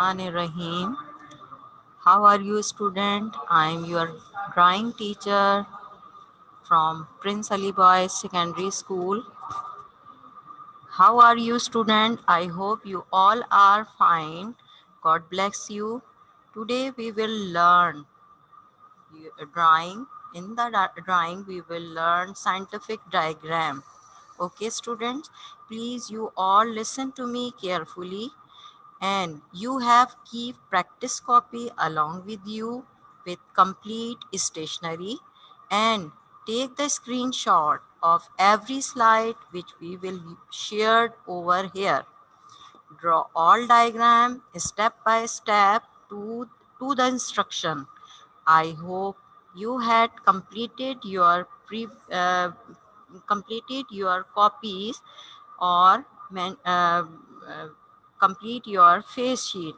Bismillahirrahmanirrahim. How are you, student? I am your drawing teacher from Prince Ali Boys Secondary School. How are you, student? I hope you all are fine. God bless you. Today we will learn drawing. In the drawing, we will learn scientific diagram. Okay, students, please you all listen to me carefully. And you have keep practice copy along with you with complete stationery and take the screenshot of every slide which we will shared over here. Draw all diagram step by step to the instruction. I hope you had completed your copies or uh, complete your face sheet.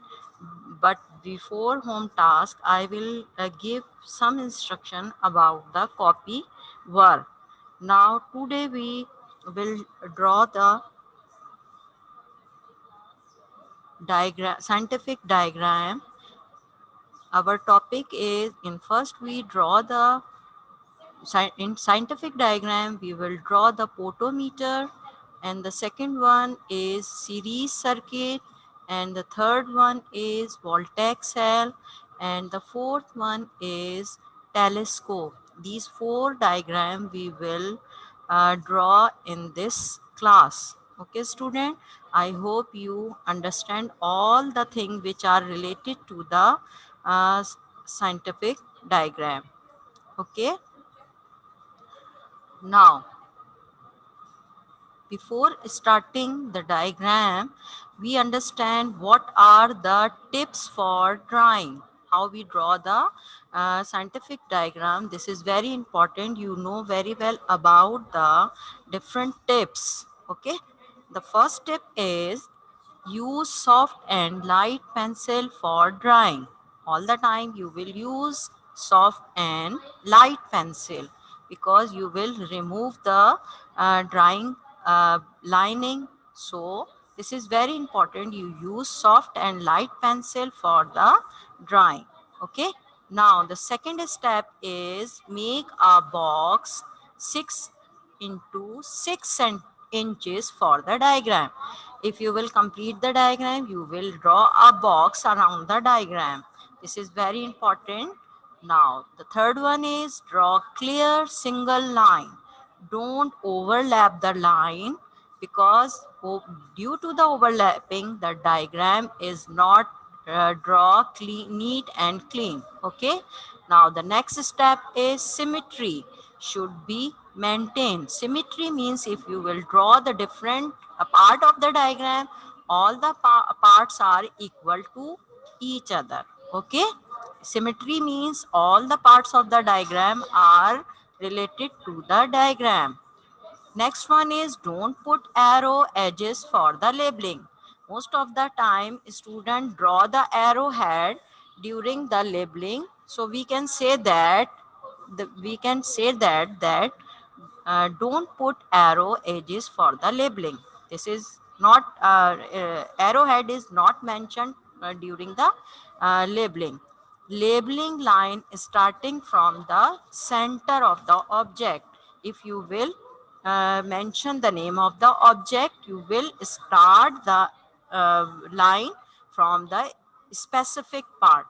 But before home task, I will give some instruction about the copy work. Now today we will draw the scientific diagram. Our topic is in first we draw the in scientific diagram we will draw the potentiometer, and the second one is series circuit, and the third one is voltaic cell, and the fourth one is telescope. These four diagram we will draw in this class. Okay, student, I hope you understand all the things which are related to the scientific diagram. Okay, now before starting the diagram, we understand what are the tips for drawing. How we draw the scientific diagram. This is very important. You know very well about the different tips. Okay. The first tip is use soft and light pencil for drawing. All the time you will use soft and light pencil because you will remove the drawing lining. So this is very important. You use soft and light pencil for the drawing. Okay. Now the second step is make a box 6 into 6 inches for the diagram. If you will complete the diagram, you will draw a box around the diagram. This is very important. Now, the third one is draw clear single line. Don't overlap the line because due to the overlapping, the diagram is not draw clean, neat and clean. Okay. Now, the next step is symmetry should be maintained. Symmetry means if you will draw the different part of the diagram, all the parts are equal to each other. Okay. Symmetry means all the parts of the diagram are related to the diagram. Next one is don't put arrow edges for the labeling. Most of the time student draw the arrowhead during the labeling. So we can say that don't put arrow edges for the labeling. This is not arrowhead is not mentioned during the labeling. Labeling line starting from the center of the object. If you will mention the name of the object, you will start the line from the specific part,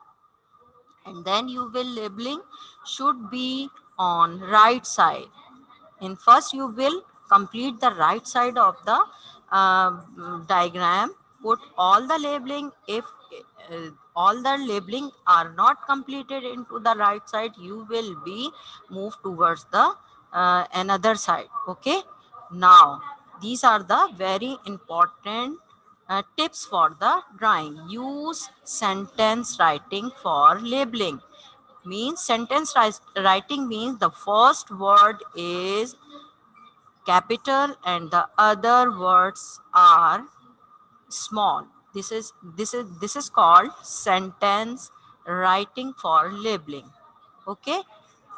and then you will labeling should be on right side. In first you will complete the right side of the diagram, put all the labeling. If all the labeling are not completed into the right side, you will be moved towards the another side. Okay. Now these are the very important tips for the drawing. Use sentence writing for labeling. Means sentence writing means the first word is capital and the other words are small. This is called sentence writing for labeling. Okay.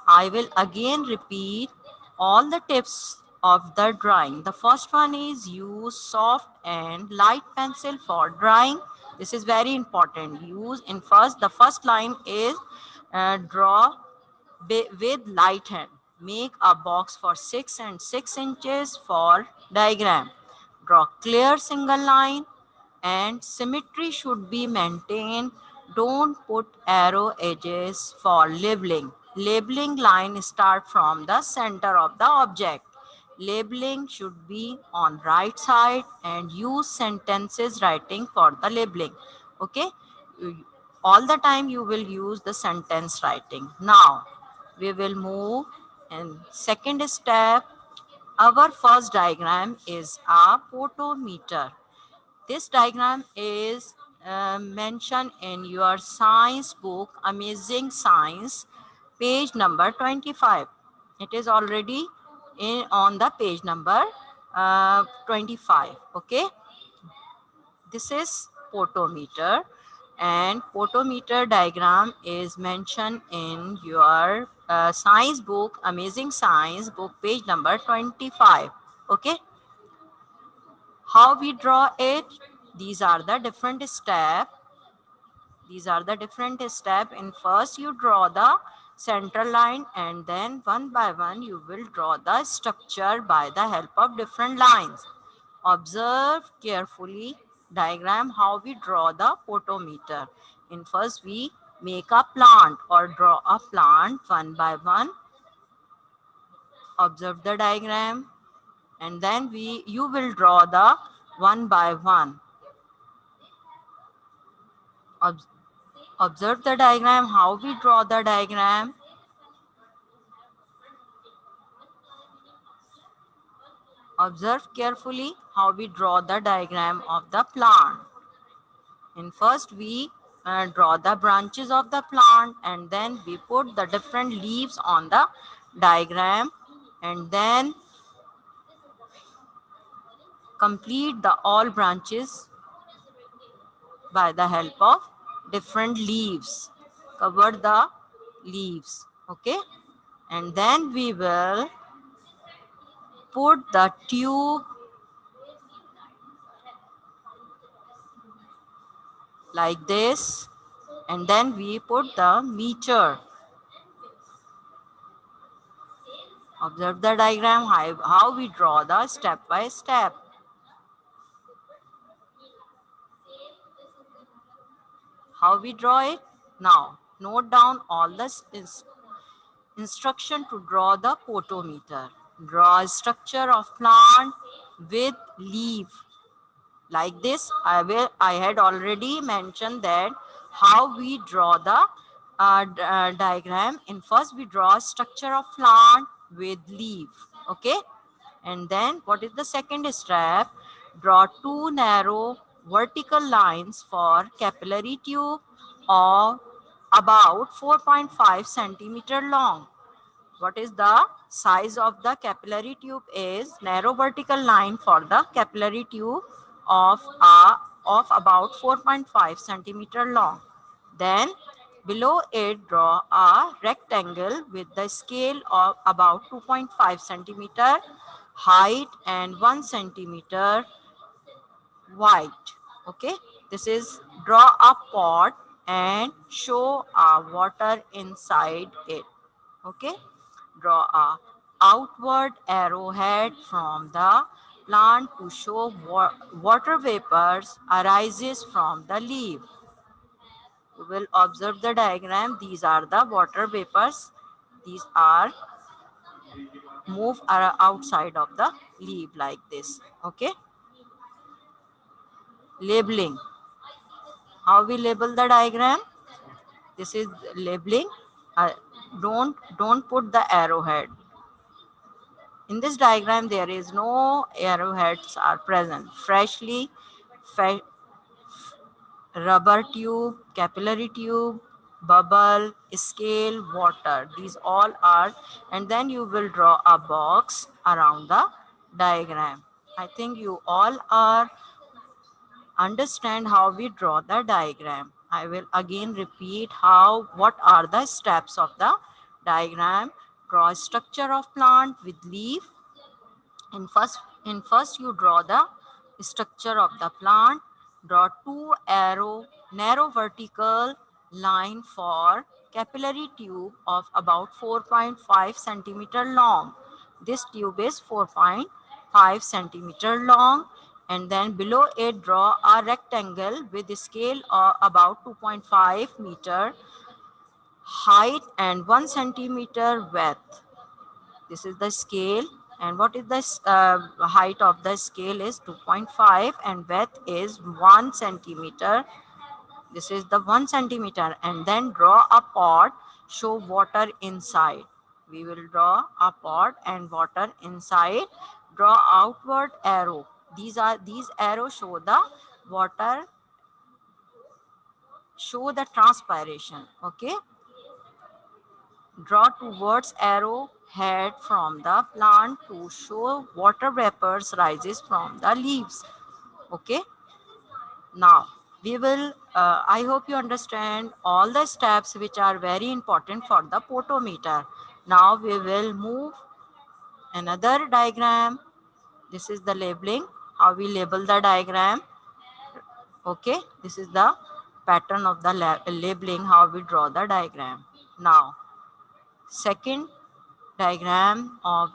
I will again repeat all the tips of the drawing. The first one is use soft and light pencil for drawing. This is very important. Use in first, the first line is draw with light hand. Make a box for 6 and 6 inches for diagram. Draw clear single line and symmetry should be maintained. Don't put arrow edges for labeling. Labeling line start from the center of the object. Labeling should be on right side and use sentences writing for the labeling. Okay, all the time you will use the sentence writing. Now we will move in second step. Our first diagram is a photometer. This diagram is mentioned in your science book, Amazing Science, page number 25. It is already on the page number 25. Okay, this is photometer, and photometer diagram is mentioned in your science book, Amazing Science book, page number 25. Okay, how we draw it? These are the different steps. These are the different steps. In first you draw the center line, and then one by one you will draw the structure by the help of different lines. Observe carefully diagram how we draw the photometer. In first we make a plant or draw a plant one by one. Observe the diagram, and then you will draw the one by one. Observe the diagram, how we draw the diagram. Observe carefully how we draw the diagram of the plant. In first we draw the branches of the plant, and then we put the different leaves on the diagram, and then complete the all branches by the help of different leaves. Cover the leaves. Okay, and then we will put the tube like this, and then we put the meter. Observe the diagram, how we draw the step by step. How we draw it? Now, note down all the instruction to draw the photometer. Draw a structure of plant with leaf. Like this, I had already mentioned that how we draw the diagram. In first we draw a structure of plant with leaf. Okay, and then what is the second step? Draw two narrow vertical lines for capillary tube of about 4.5 centimeter long. What is the size of the capillary tube? Is narrow vertical line for the capillary tube of about 4.5 centimeter long. Then below it draw a rectangle with the scale of about 2.5 centimeter height and 1 centimeter wide. Okay, this is draw a pot and show a water inside it. Okay, draw a outward arrowhead from the plant to show water vapors arises from the leaf. You will observe the diagram. These are the water vapors. These are move outside of the leaf like this. Okay, labeling. How we label the diagram? This is labeling. uh, don't put the arrowhead. In this diagram, there is no arrowheads are present. Freshly fed rubber tube, capillary tube, bubble, scale, water. These all are, and then you will draw a box around the diagram. I think you all are understand how we draw the diagram. I will again repeat what are the steps of the diagram. Draw a structure of plant with leaf. In first you draw the structure of the plant. Draw two narrow vertical line for capillary tube of about 4.5 centimeter long. This tube is 4.5 centimeter long, and then below it draw a rectangle with a scale of about 2.5 meter height and 1 centimeter width. This is the scale, and what is the height of the scale is 2.5 and width is 1 centimeter. This is the 1 centimeter, and then draw a pot, show water inside. We will draw a pot and water inside. Draw outward arrow. These arrows show the water, show the transpiration. Okay. Draw towards arrow head from the plant to show water vapors rises from the leaves. Okay. Now, we will, I hope you understand all the steps which are very important for the potometer. Now, we will move another diagram. This is the labeling, how we label the diagram. Okay, this is the pattern of the labeling, how we draw the diagram. Now, second diagram of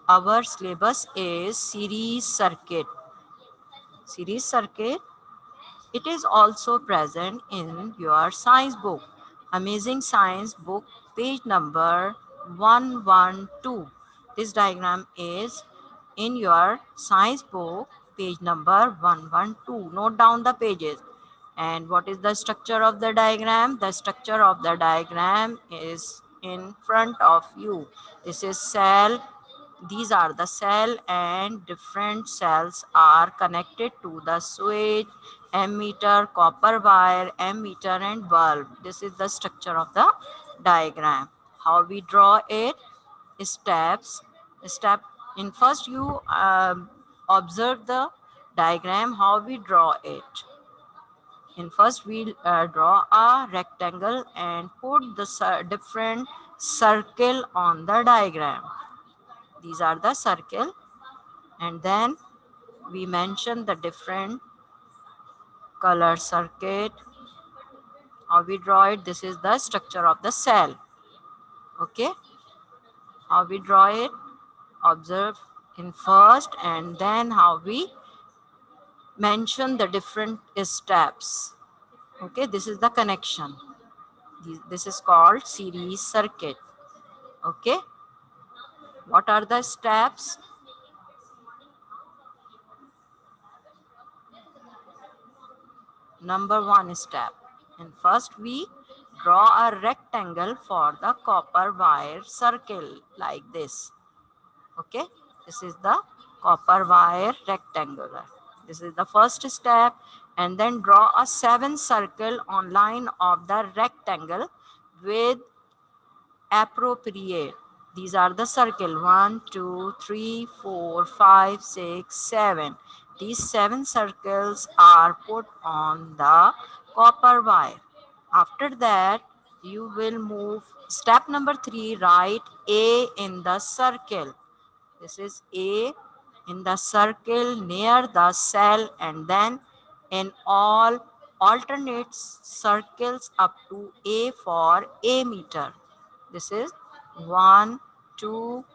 our syllabus is series circuit. Series circuit, it is also present in your science book. Amazing Science book, page number 112. This diagram is in your science book, page number 112. Note down the pages. And what is the structure of the diagram? The structure of the diagram is in front of you. This is cell. These are the cell, and different cells are connected to the switch, ammeter, copper wire, ammeter and bulb. This is the structure of the diagram. How we draw it? Steps. Step in first you observe the diagram, how we draw it. In first we draw a rectangle and put the different circle on the diagram. These are the circle, and then we mention the different color circuit. How we draw it? This is the structure of the cell. Okay, how we draw it? Observe in first, and then how we mention the different steps. Okay, this is the connection. This is called series circuit. Okay, what are the steps? Number one step. And first we draw a rectangle for the copper wire circle like this. Okay, this is the copper wire rectangular. This is the first step. And then draw a 7 circle on line of the rectangle with appropriate. These are the circle 1, 2, 3, 4, 5, 6, 7. These 7 circles are put on the copper wire. After that, you will move step number 3, write A in the circle. This is A in the circle near the cell, and then in all alternate circles up to A for ammeter. This is 1, 2,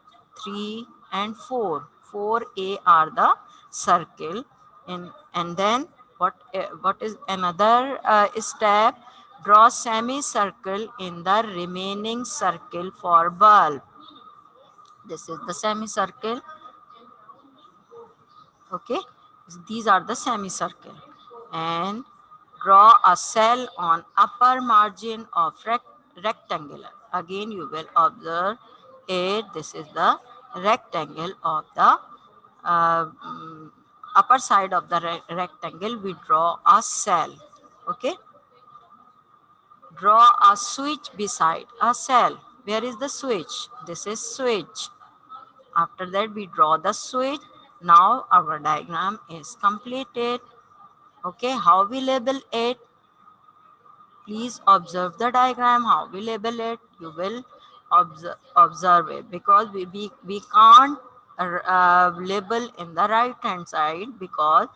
3 and 4. 4A are the circle. And then what is another step? Draw semicircle in the remaining circle for bulb. This is the semicircle. Okay, these are the semicircle. And draw a cell on upper margin of rectangular. Again you will observe it. This is the rectangle of the upper side of the rectangle. We draw a cell. Okay, draw a switch beside a cell. Where is the switch? This is switch. After that we draw the switch. Now our diagram is completed. Okay, how we label it? Please observe the diagram, how we label it. You will observe it, because we can't label in the right hand side, because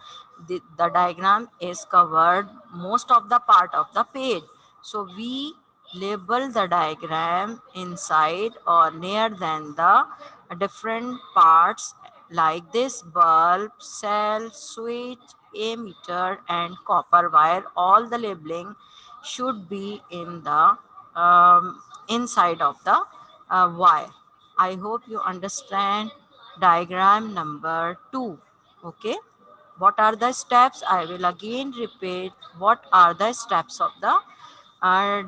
the diagram is covered most of the part of the page. So we label the diagram inside or near than the different parts like this: bulb, cell, switch, ammeter and copper wire. All the labeling should be in the inside of the wire. I hope you understand diagram number 2. Okay. What are the steps? I will again repeat. What are the steps of the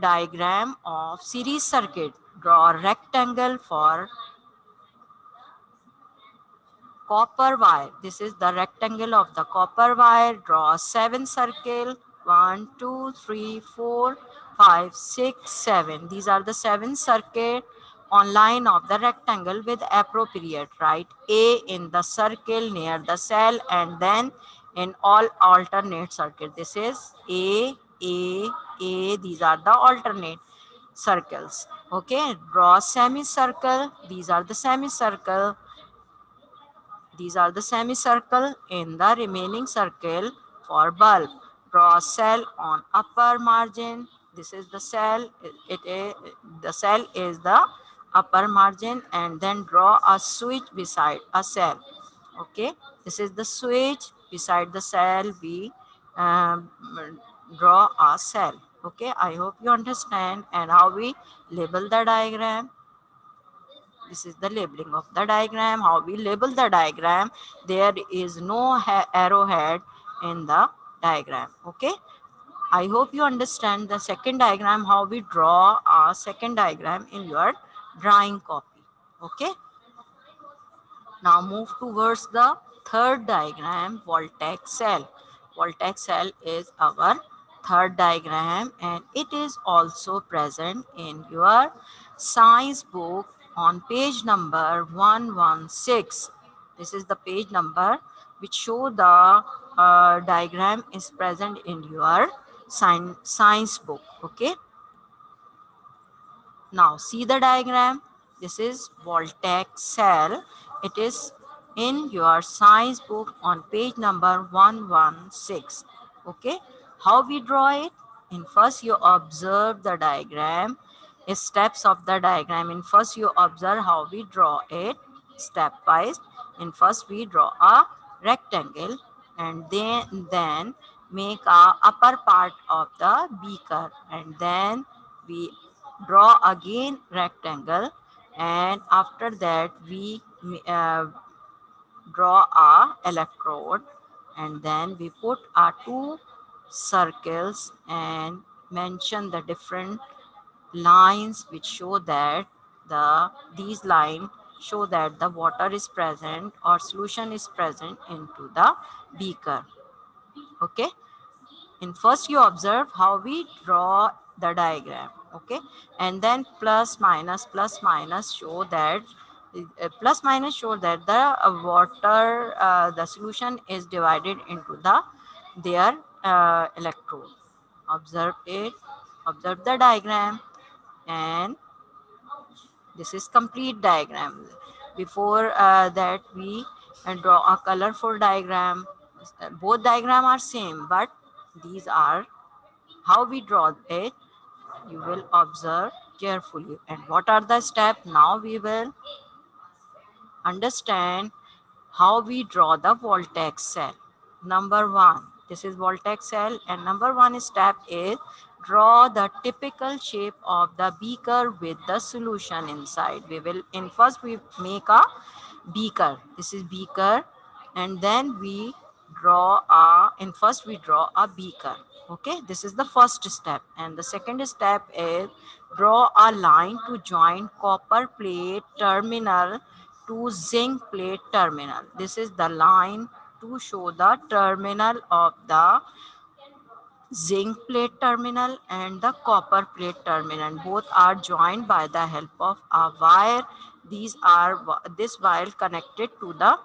diagram of series circuit? Draw a rectangle for copper wire. This is the rectangle of the copper wire. Draw 7 circle. 1, 2, 3, 4, 5, 6, 7. These are the 7 circuit on line of the rectangle with appropriate. Write A in the circle near the cell and then in all alternate circuit. This is A. These are the alternate circles. Okay. Draw semicircle. These are the semicircle. These are the semicircle in the remaining circle for bulb. Draw a cell on upper margin. This is the cell. The cell is the upper margin, and then draw a switch beside a cell. Okay, this is the switch beside the cell. We um, draw a cell. Okay, I hope you understand and how we label the diagram. This is the labeling of the diagram. How we label the diagram? There is no arrowhead in the diagram. Okay. I hope you understand the second diagram, how we draw a second diagram in your drawing copy. Okay. Now move towards the third diagram, voltaic cell. Voltaic cell is our third diagram and it is also present in your science book on page number 116. This is the page number which show the diagram is present in your science book. Okay. Now see the diagram. This is voltaic cell. It is in your science book on page number 116. Okay. How we draw it? In first you observe the diagram, steps of the diagram. In first you observe how we draw it stepwise. In first we draw a rectangle and then make a upper part of the beaker, and then we draw again rectangle, and after that we draw a electrode, and then we put our two circles and mention the different lines which show that these lines show that the water is present or solution is present into the beaker. Okay. In first you observe how we draw the diagram. Okay. And then plus minus show that plus minus show that the water the solution is divided into their electrode. Observe it. Observe the diagram, and this is complete diagram. Before that we draw a colorful diagram. Both diagram are same, but these are how we draw it. You will observe carefully. And what are the steps? Now we will understand how we draw the voltaic cell. Number one, this is voltaic cell, and number one step is draw the typical shape of the beaker with the solution inside. We will in first we make a beaker. This is beaker, and then we draw a in first we draw a beaker. Okay, this is the first step, and the second step is draw a line to join copper plate terminal to zinc plate terminal. This is the line to show the terminal of the zinc plate terminal and the copper plate terminal. Both are joined by the help of a wire. This wire connected to the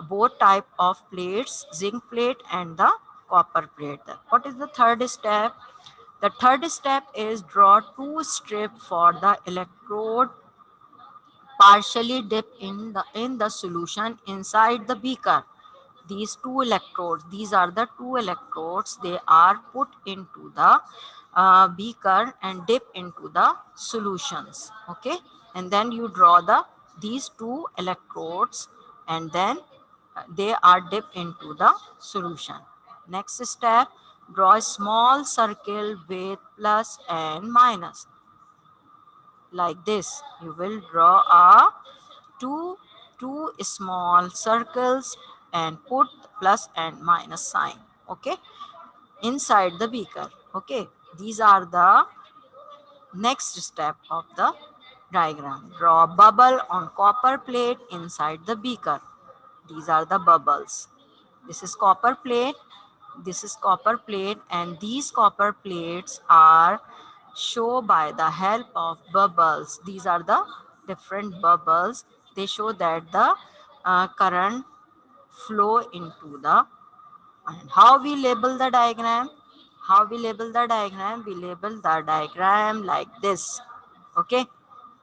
both type of plates, zinc plate and the copper plate. What is the third step? The third step is draw two strip for the electrode partially dip in the solution inside the beaker. these two electrodes, these are the two electrodes, they are put into the beaker and dip into the solutions. Okay, and then you draw these two electrodes, and then they are dipped into the solution. Next step, draw a small circle with plus and minus. Like this, you will draw a two small circles and put plus and minus sign. Okay, inside the beaker. Okay, these are the next step of the diagram. Draw a bubble on copper plate inside the beaker. These are the bubbles. This is copper plate, this is copper plate, and these copper plates are shown by the help of bubbles. These are the different bubbles. They show that the current flow into the, and how we label the diagram. How we label the diagram? We label the diagram like this. Okay,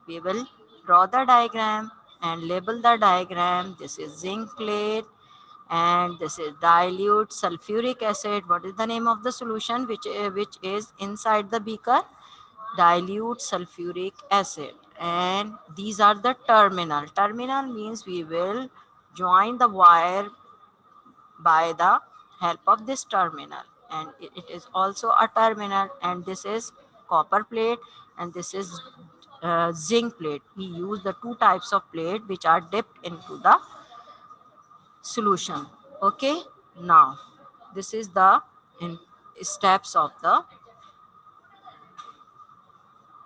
we will draw the diagram and label the diagram. This is zinc plate and this is dilute sulfuric acid. What is the name of the solution which is inside the beaker? Dilute sulfuric acid. And these are the terminal. Terminal means we will join the wire by the help of this terminal, and it is also a terminal. And this is copper plate and this is zinc plate. We use the two types of plate which are dipped into the solution. Okay, now this is the in steps of the.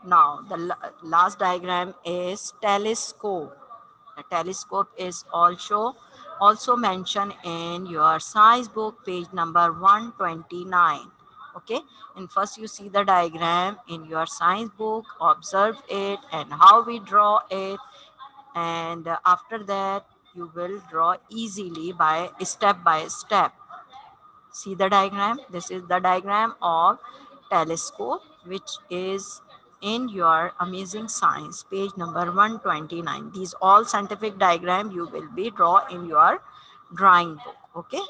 Now the last diagram is telescope. The telescope is also mentioned in your science book, page number 129. Okay, and first you see the diagram in your science book, observe it and how we draw it, and after that you will draw easily by step. See the diagram. This is the diagram of telescope which is in your amazing science, page number 129. These all scientific diagram you will be draw in your drawing book. Okay,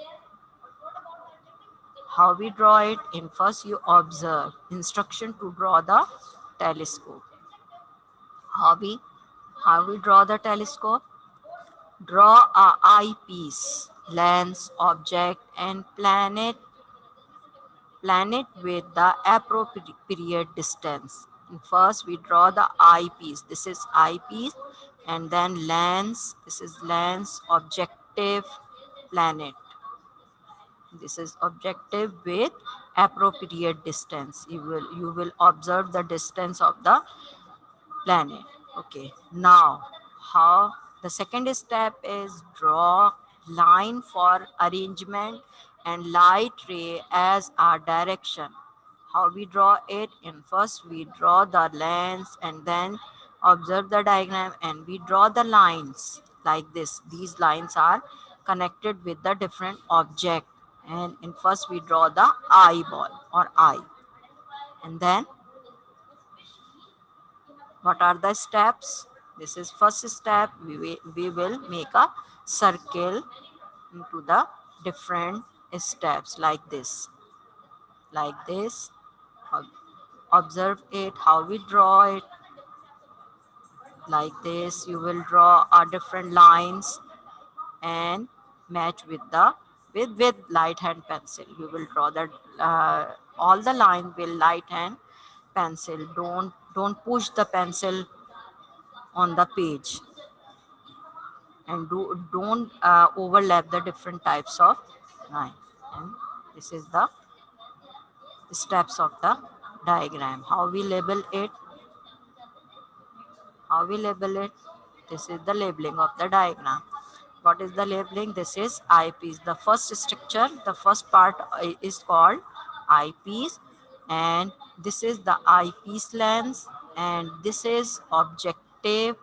how we draw it? In first you observe instruction to draw the telescope. How we draw the telescope? Draw a eyepiece, lens, object and planet with the appropriate distance. And first we draw the eyepiece. This is eyepiece, and then lens. This is lens, objective, planet. This is objective with appropriate distance. You will observe the distance of the planet. Okay, now how the second step is draw line for arrangement and light ray as our direction. How we draw it? In first we draw the lens and then observe the diagram and we draw the lines like this. These lines are connected with the different object, and in first we draw the eyeball or eye, and then what are the steps? This is first step. We will make a circle into the different steps like this. Like this. Observe it, how we draw it. Like this, you will draw different lines and match with the with light hand pencil. You will draw that all the line with light hand pencil. Don't push the pencil on the page, and don't overlap the different types of line. And this is the steps of the diagram. How we label it? This is the labeling of the diagram. What is the labeling? This is eyepiece. The first structure, the first part is called eyepiece, and this is the eyepiece lens, and this is objective,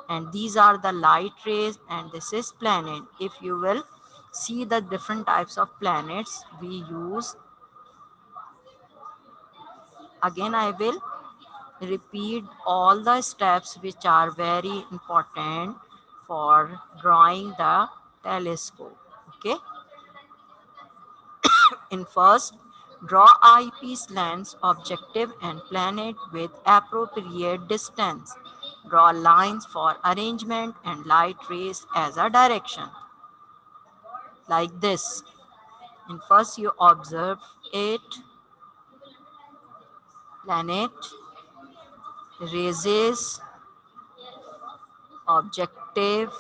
and these are the light rays, and this is planet. If you will see the different types of planets we use, again I will repeat all the steps which are very important for drawing the telescope. Okay, In first, draw eyepiece lens, objective and planet with appropriate distance. Draw lines for arrangement and light rays as a direction. Like this. In first you observe it, planet, raises, objective,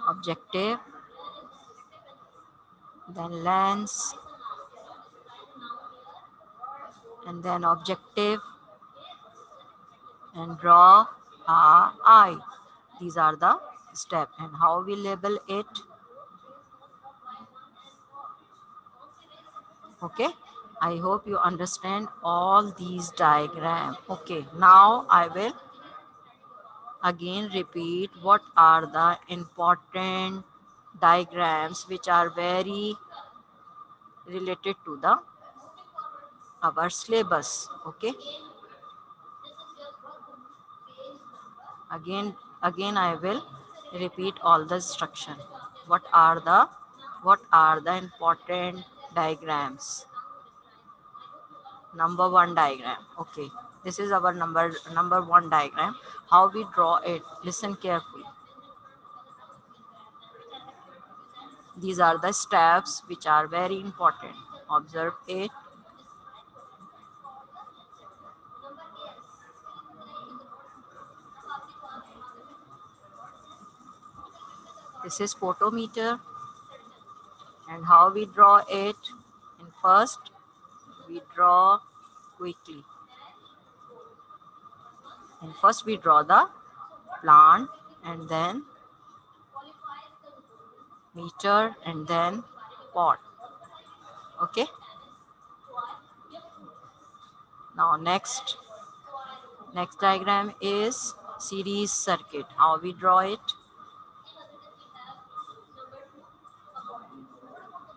objective, then lens, and then objective, and draw a eye. These are the steps. And how we label it? Okay, I hope you understand all these diagrams. Okay, now I will again repeat what are the important diagrams which are very related to the our syllabus. Okay, again I will repeat all the instruction. What are the important diagrams? Number one diagram. Okay, this is our number one diagram. How we draw it? Listen carefully. These are the steps which are very important. Observe it. This is photometer. And how we draw it? In first, we draw quickly. And first we draw the plant, and then meter, and then pot. Okay. Now next diagram is series circuit. How we draw it?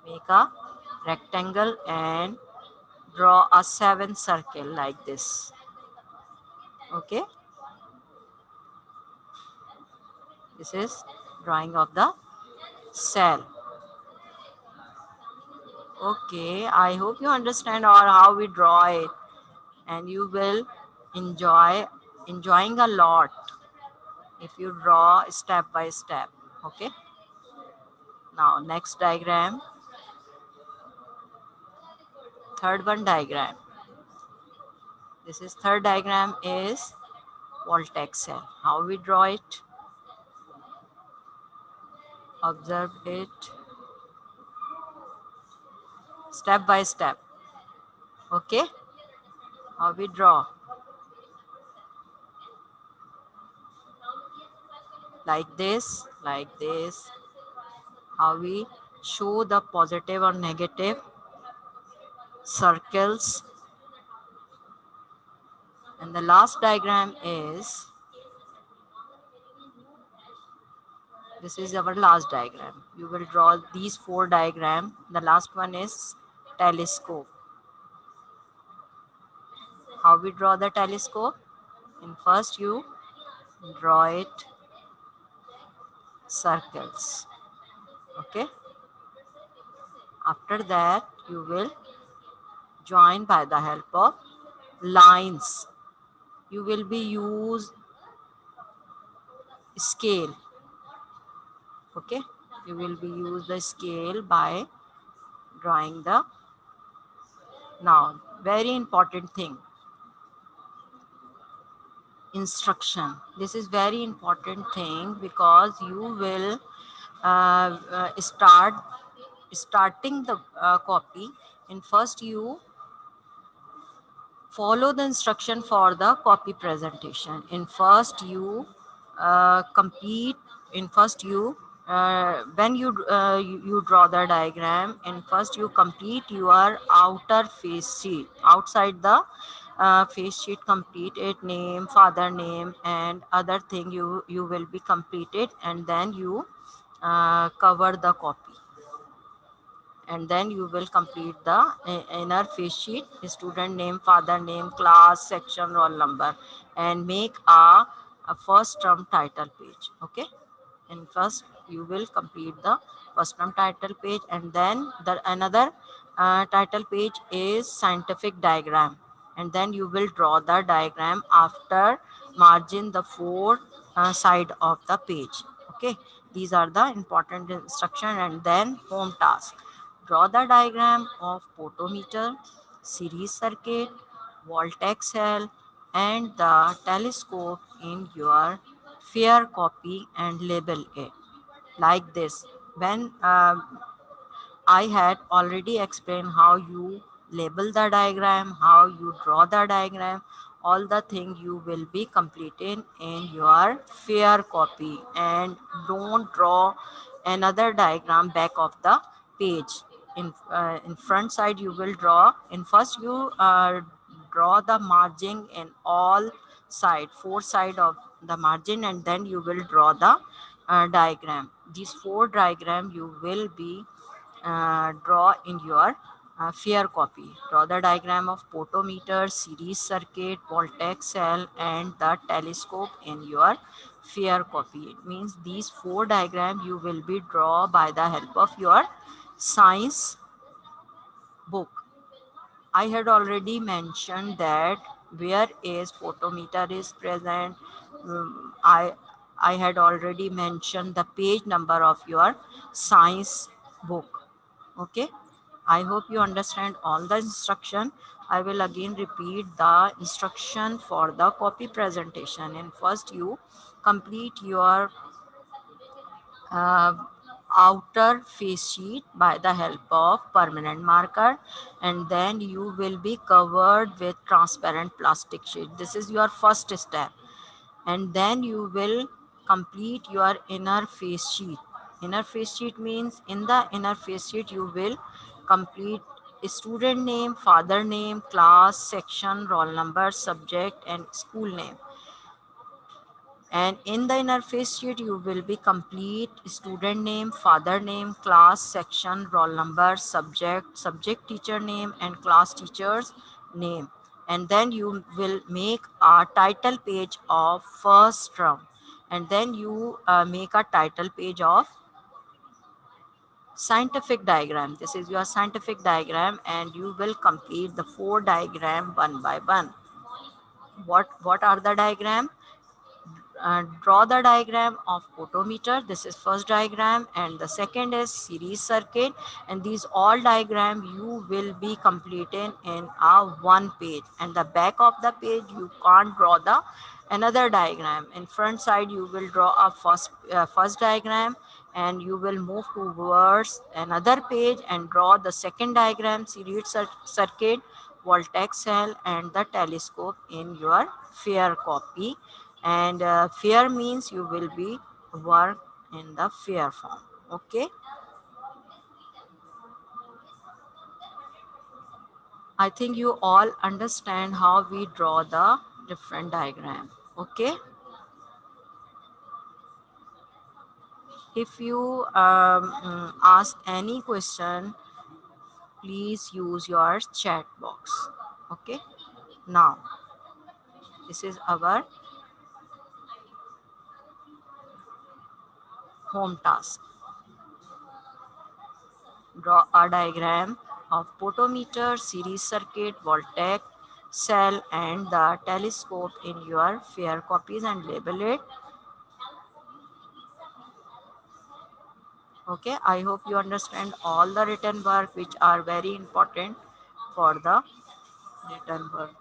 Make a rectangle and draw a 7 circle like this. Okay, this is drawing of the cell. Okay, I hope you understand or how we draw it, and you will enjoying a lot if you draw step by step. Okay, now next diagram, third one diagram. This is third diagram is Voltaic cell. How we draw it? Observe it step by step. Okay, how we draw? Like this, like this. How we show the positive or negative circles. And the last diagram is, this is our last diagram. You will draw these 4 diagrams. The last one is telescope. How we draw the telescope? In first you draw it circles. Okay. After that you will join by the help of lines. You will be use scale. Okay, you will be use the scale by drawing the. Now very important thing, instruction. This is very important thing because you will starting the copy. In first you follow the instruction for the copy presentation. In first you complete. In first you when you draw the diagram, in first you complete your outer face sheet. Outside the face sheet, complete it, name, father name, and other thing you will be completed, and then you cover the copy, and then you will complete the inner face sheet, student name, father name, class, section, roll number, and make a first term title page. Okay, In first you will complete the first term title page, and then the another title page is scientific diagram, and then you will draw the diagram after margin the four side of the page. Okay, these are the important instruction. And then home task: draw the diagram of potometer, series circuit, Voltaic cell, and the telescope in your fair copy and label it like this. When I had already explained how you label the diagram, how you draw the diagram, all the thing you will be completing in your fair copy. And don't draw another diagram back of the page. In front side you will draw. In first you draw the margin in all side, four side of the margin, and then you will draw the diagram. These four diagram you will be draw in your fair copy. Draw the diagram of potometer, series circuit, Voltaic cell, and the telescope in your fair copy. It means these four diagram you will be draw by the help of your science book. I had already mentioned that where is photometer is present. I had already mentioned the page number of your science book. Okay, I hope you understand all the instruction. I will again repeat the instruction for the copy presentation. And first you complete your uh, outer face sheet by the help of permanent marker, and then you will be covered with transparent plastic sheet. This is your first step. And then you will complete your inner face sheet. Inner face sheet means in the inner face sheet you will complete student name, father name, class, section, roll number, subject, and school name. And in the inner face sheet you will be complete student name, father name, class, section, roll number, subject teacher name, and class teacher's name. And then you will make a title page of first term, and then you make a title page of scientific diagram. This is your scientific diagram, and you will complete the four diagram one by one. What are the diagram? Draw the diagram of photometer. This is first diagram, and the second is series circuit. And these all diagram you will be completing in a one page, and the back of the page you can't draw the another diagram. In front side you will draw a first diagram, and you will move towards another page and draw the second diagram, series circuit, Voltaic cell, and the telescope in your fair copy. And fair means you will be work in the fair form. Okay, I think you all understand how we draw the different diagram. Okay, if you ask any question, please use your chat box. Okay, now this is our home task. Draw a diagram of potometer, series circuit, Voltaic cell, and the telescope in your fair copies and label it. Okay, I hope you understand all the written work which are very important for the written work.